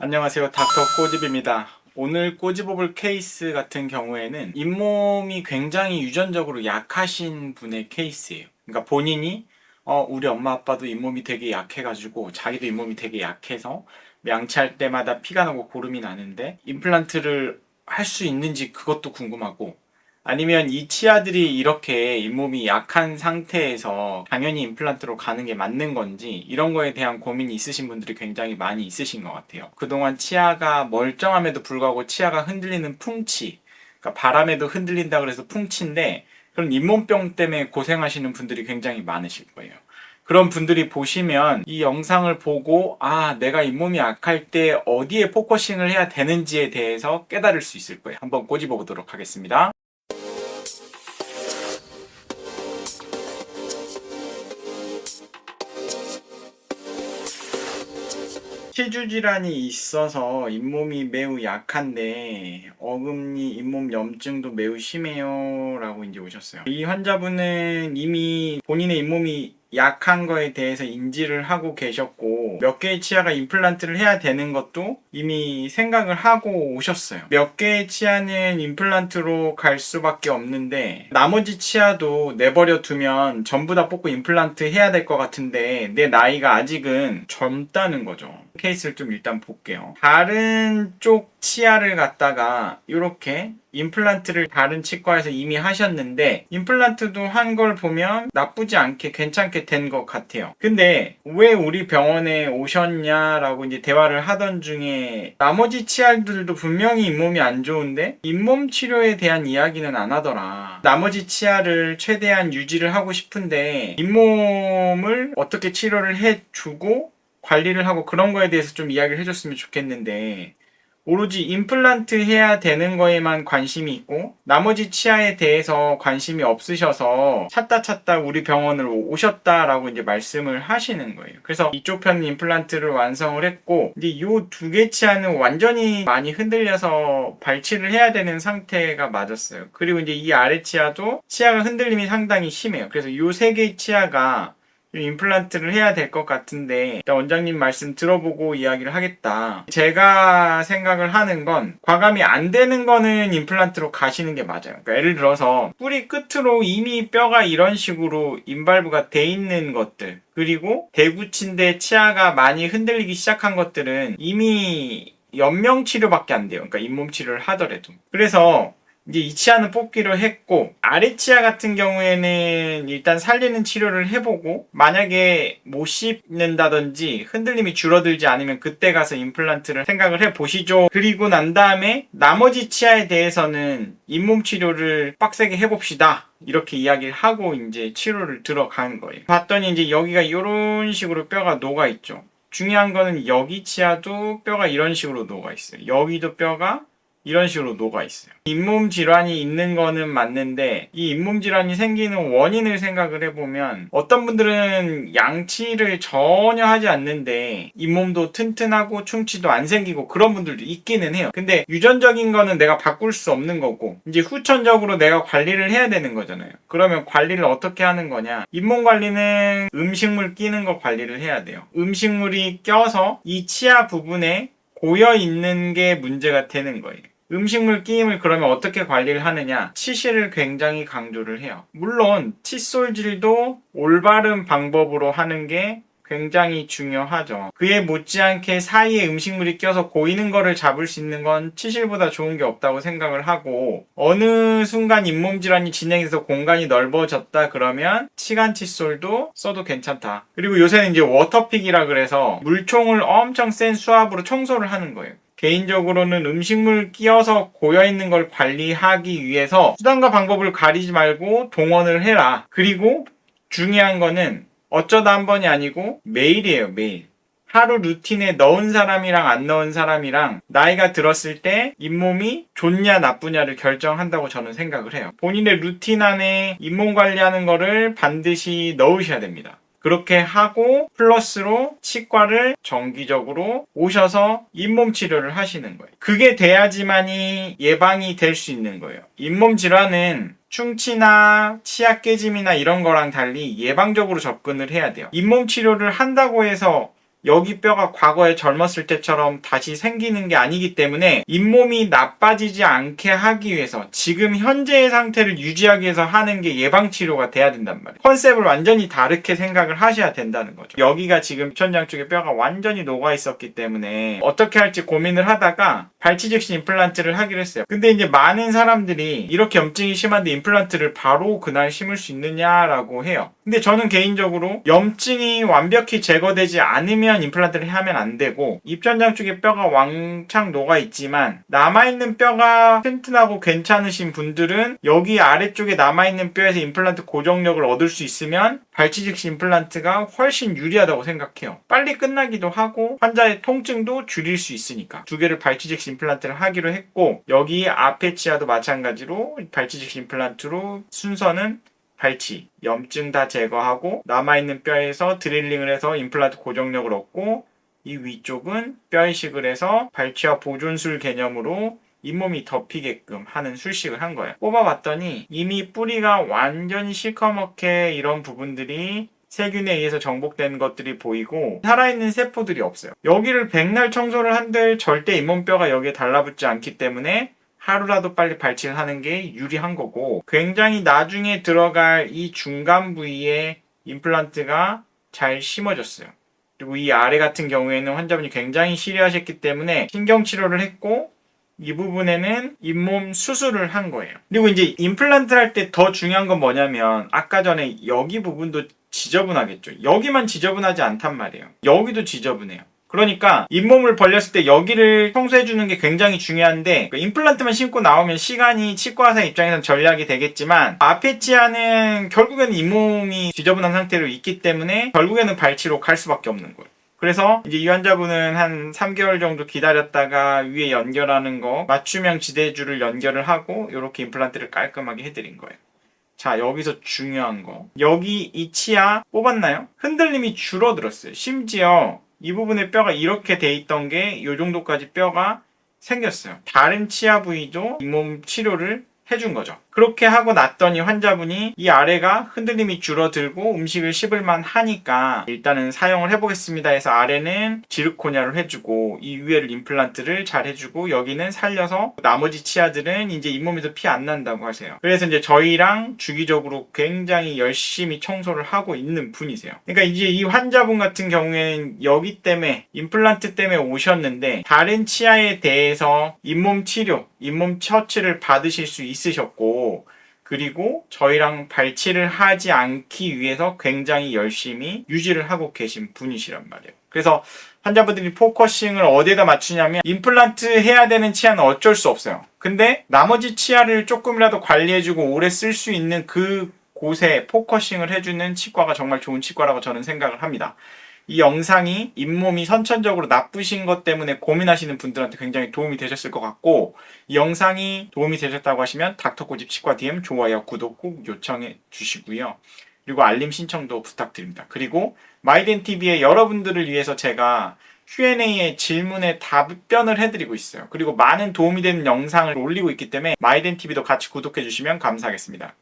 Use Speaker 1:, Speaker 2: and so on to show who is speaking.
Speaker 1: 안녕하세요. 닥터 꼬집입니다. 오늘 꼬집어볼 케이스 같은 경우에는 잇몸이 굉장히 유전적으로 약하신 분의 케이스예요. 그러니까 본인이 우리 엄마 아빠도 잇몸이 되게 약해가지고 자기도 잇몸이 되게 약해서 양치할 때마다 피가 나고 고름이 나는데 임플란트를 할 수 있는지 그것도 궁금하고, 아니면 이 치아들이 이렇게 잇몸이 약한 상태에서 당연히 임플란트로 가는 게 맞는 건지, 이런 거에 대한 고민이 있으신 분들이 굉장히 많이 있으신 것 같아요. 그동안 치아가 멀쩡함에도 불구하고 치아가 흔들리는 풍치, 그러니까 바람에도 흔들린다 그래서 풍치인데, 그런 잇몸병 때문에 고생하시는 분들이 굉장히 많으실 거예요. 그런 분들이 보시면 이 영상을 보고 내가 잇몸이 약할 때 어디에 포커싱을 해야 되는지에 대해서 깨달을 수 있을 거예요. 한번 꼬집어 보도록 하겠습니다. 치주 질환이 있어서 잇몸이 매우 약한데 어금니 잇몸 염증도 매우 심해요 라고 이제 오셨어요. 이 환자분은 이미 본인의 잇몸이 약한 거에 대해서 인지를 하고 계셨고, 몇 개의 치아가 임플란트를 해야 되는 것도 이미 생각을 하고 오셨어요. 몇 개의 치아는 임플란트로 갈 수밖에 없는데 나머지 치아도 내버려 두면 전부 다 뽑고 임플란트 해야 될 것 같은데 내 나이가 아직은 젊다는 거죠. 케이스를 좀 일단 볼게요. 다른 쪽 치아를 갖다가 이렇게 임플란트를 다른 치과에서 이미 하셨는데 임플란트도 한 걸 보면 나쁘지 않게 괜찮게 된 것 같아요. 근데 왜 우리 병원에 오셨냐라고 이제 대화를 하던 중에 나머지 치아들도 분명히 잇몸이 안 좋은데 잇몸 치료에 대한 이야기는 안 하더라. 나머지 치아를 최대한 유지를 하고 싶은데 잇몸을 어떻게 치료를 해주고 관리를 하고 그런 거에 대해서 좀 이야기를 해줬으면 좋겠는데, 오로지 임플란트 해야 되는 거에만 관심이 있고 나머지 치아에 대해서 관심이 없으셔서 찾다 우리 병원을 오셨다라고 이제 말씀을 하시는 거예요. 그래서 이쪽 편은 임플란트를 완성을 했고, 이제 요 두 개 치아는 완전히 많이 흔들려서 발치를 해야 되는 상태가 맞았어요. 그리고 이제 이 아래 치아도 치아가 흔들림이 상당히 심해요. 그래서 요 세 개의 치아가 임플란트를 해야 될 것 같은데 일단 원장님 말씀 들어보고 이야기를 하겠다. 제가 생각을 하는 건 과감히 안 되는 거는 임플란트로 가시는 게 맞아요. 그러니까 예를 들어서 뿌리 끝으로 이미 뼈가 이런 식으로 인발부가 돼 있는 것들, 그리고 대구치인데 치아가 많이 흔들리기 시작한 것들은 이미 연명 치료밖에 안 돼요. 그러니까 잇몸 치료를 하더라도. 그래서 이제 이 치아는 뽑기로 했고, 아래 치아 같은 경우에는 일단 살리는 치료를 해보고 만약에 못 씹는다든지 흔들림이 줄어들지 않으면 그때 가서 임플란트를 생각을 해보시죠. 그리고 난 다음에 나머지 치아에 대해서는 잇몸 치료를 빡세게 해봅시다, 이렇게 이야기를 하고 이제 치료를 들어가는 거예요. 봤더니 이제 여기가 이런 식으로 뼈가 녹아있죠. 중요한 거는 여기 치아도 뼈가 이런 식으로 녹아있어요. 여기도 뼈가 이런 식으로 녹아있어요. 잇몸 질환이 있는 거는 맞는데 이 잇몸 질환이 생기는 원인을 생각을 해보면 어떤 분들은 양치를 전혀 하지 않는데 잇몸도 튼튼하고 충치도 안 생기고 그런 분들도 있기는 해요. 근데 유전적인 거는 내가 바꿀 수 없는 거고 이제 후천적으로 내가 관리를 해야 되는 거잖아요. 그러면 관리를 어떻게 하는 거냐? 잇몸 관리는 음식물 끼는 거 관리를 해야 돼요. 음식물이 껴서 이 치아 부분에 고여 있는 게 문제가 되는 거예요. 음식물 끼임을 그러면 어떻게 관리를 하느냐? 치실을 굉장히 강조를 해요. 물론 칫솔질도 올바른 방법으로 하는 게 굉장히 중요하죠. 그에 못지않게 사이에 음식물이 껴서 고이는 거를 잡을 수 있는 건 치실보다 좋은 게 없다고 생각을 하고, 어느 순간 잇몸 질환이 진행돼서 공간이 넓어졌다 그러면 치간 칫솔도 써도 괜찮다. 그리고 요새는 이제 워터픽이라 그래서 물총을 엄청 센 수압으로 청소를 하는 거예요. 개인적으로는 음식물 끼어서 고여있는 걸 관리하기 위해서 수단과 방법을 가리지 말고 동원을 해라. 그리고 중요한 거는 어쩌다 한 번이 아니고 매일이에요, 매일. 하루 루틴에 넣은 사람이랑 안 넣은 사람이랑 나이가 들었을 때 잇몸이 좋냐 나쁘냐를 결정한다고 저는 생각을 해요. 본인의 루틴 안에 잇몸 관리하는 거를 반드시 넣으셔야 됩니다. 그렇게 하고 플러스로 치과를 정기적으로 오셔서 잇몸 치료를 하시는 거예요. 그게 돼야지만이 예방이 될 수 있는 거예요. 잇몸 질환은 충치나 치아 깨짐이나 이런 거랑 달리 예방적으로 접근을 해야 돼요. 잇몸 치료를 한다고 해서 여기 뼈가 과거에 젊었을 때처럼 다시 생기는 게 아니기 때문에 잇몸이 나빠지지 않게 하기 위해서 지금 현재의 상태를 유지하기 위해서 하는 게 예방치료가 돼야 된단 말이에요. 컨셉을 완전히 다르게 생각을 하셔야 된다는 거죠. 여기가 지금 입천장 쪽에 뼈가 완전히 녹아 있었기 때문에 어떻게 할지 고민을 하다가 발치 즉시 임플란트를 하기로 했어요. 근데 이제 많은 사람들이 이렇게 염증이 심한데 임플란트를 바로 그날 심을 수 있느냐라고 해요. 근데 저는 개인적으로 염증이 완벽히 제거되지 않으면 임플란트를 하면 안 되고, 입천장 쪽에 뼈가 왕창 녹아 있지만 남아있는 뼈가 튼튼하고 괜찮으신 분들은 여기 아래쪽에 남아있는 뼈에서 임플란트 고정력을 얻을 수 있으면 발치 즉시 임플란트가 훨씬 유리하다고 생각해요. 빨리 끝나기도 하고 환자의 통증도 줄일 수 있으니까 두 개를 발치 즉시 임플란트를 하기로 했고, 여기 앞에 치아도 마찬가지로 발치 즉시 임플란트로 순서는 발치, 염증 다 제거하고 남아있는 뼈에서 드릴링을 해서 임플란트 고정력을 얻고, 이 위쪽은 뼈 이식을 해서 발치와 보존술 개념으로 잇몸이 덮이게끔 하는 술식을 한 거예요. 뽑아봤더니 이미 뿌리가 완전히 시커멓게 이런 부분들이 세균에 의해서 정복된 것들이 보이고 살아있는 세포들이 없어요. 여기를 백날 청소를 한들 절대 잇몸뼈가 여기에 달라붙지 않기 때문에 하루라도 빨리 발치를 하는 게 유리한 거고, 굉장히 나중에 들어갈 이 중간 부위에 임플란트가 잘 심어졌어요. 그리고 이 아래 같은 경우에는 환자분이 굉장히 시리하셨기 때문에 신경치료를 했고, 이 부분에는 잇몸 수술을 한 거예요. 그리고 이제 임플란트 할 때 더 중요한 건 뭐냐면, 아까 전에 여기 부분도 지저분하겠죠. 여기만 지저분하지 않단 말이에요. 여기도 지저분해요. 그러니까 잇몸을 벌렸을 때 여기를 청소해주는 게 굉장히 중요한데, 임플란트만 심고 나오면 시간이 치과의사 입장에서는 전략이 되겠지만, 앞에 치아는 결국에는 잇몸이 지저분한 상태로 있기 때문에 결국에는 발치로 갈 수밖에 없는 거예요. 그래서 이제 이 환자분은 한 3개월 정도 기다렸다가 위에 연결하는 거 맞춤형 지대줄을 연결을 하고 이렇게 임플란트를 깔끔하게 해드린 거예요. 자, 여기서 중요한 거, 여기 이 치아 뽑았나요? 흔들림이 줄어들었어요. 심지어 이 부분에 뼈가 이렇게 돼 있던 게 이 정도까지 뼈가 생겼어요. 다른 치아 부위도 잇몸 치료를 해준 거죠. 그렇게 하고 났더니 환자분이 이 아래가 흔들림이 줄어들고 음식을 씹을만 하니까 일단은 사용을 해보겠습니다 해서 아래는 지르코니아를 해주고 이 위에를 임플란트를 잘 해주고 여기는 살려서 나머지 치아들은 이제 잇몸에서 피 안 난다고 하세요. 그래서 이제 저희랑 주기적으로 굉장히 열심히 청소를 하고 있는 분이세요. 그러니까 이제 이 환자분 같은 경우에는 여기 때문에 임플란트 때문에 오셨는데 다른 치아에 대해서 잇몸 치료, 잇몸 처치를 받으실 수 있으셨고, 그리고 저희랑 발치를 하지 않기 위해서 굉장히 열심히 유지를 하고 계신 분이시란 말이에요. 그래서 환자분들이 포커싱을 어디에다 맞추냐면, 임플란트 해야 되는 치아는 어쩔 수 없어요. 근데 나머지 치아를 조금이라도 관리해주고 오래 쓸 수 있는 그 곳에 포커싱을 해주는 치과가 정말 좋은 치과라고 저는 생각을 합니다. 이 영상이 잇몸이 선천적으로 나쁘신 것 때문에 고민하시는 분들한테 굉장히 도움이 되셨을 것 같고, 이 영상이 도움이 되셨다고 하시면 닥터고집 치과 DM 좋아요, 구독 꼭 요청해 주시고요. 그리고 알림 신청도 부탁드립니다. 그리고 마이덴TV에 여러분들을 위해서 제가 Q&A의 질문에 답변을 해드리고 있어요. 그리고 많은 도움이 되는 영상을 올리고 있기 때문에 마이덴TV도 같이 구독해 주시면 감사하겠습니다.